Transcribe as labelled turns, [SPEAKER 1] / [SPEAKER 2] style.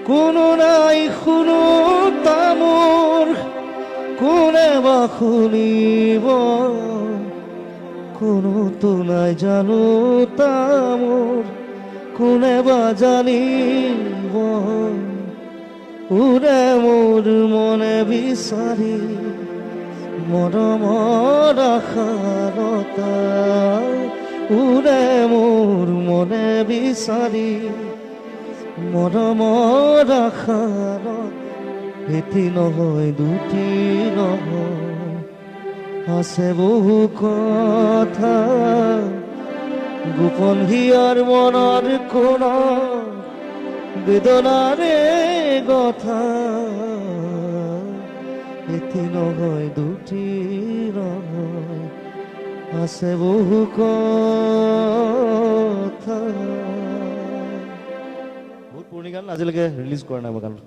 [SPEAKER 1] কোনো নাই শুনো তামোৰ কোনে বা শুনিব কোনোতো নাই জানো তামোৰ কোনে বা জানিব উৰে মোৰ মনে বিচাৰি মৰমৰ আশাৰতা উৰে মোৰ মনে বিচাৰি মৰমৰ আশাৰত এটি নহয় দুটি নহয় আছে বহু কথা গোপন হিয়াৰ মনৰ কোন বেদনাৰে কথা এটি নহয় দুটি নহয় আছে বহু কথা। বহুত পুৰণি গান আজিলৈকে ৰিলিজ কৰা নাই মই গানটো।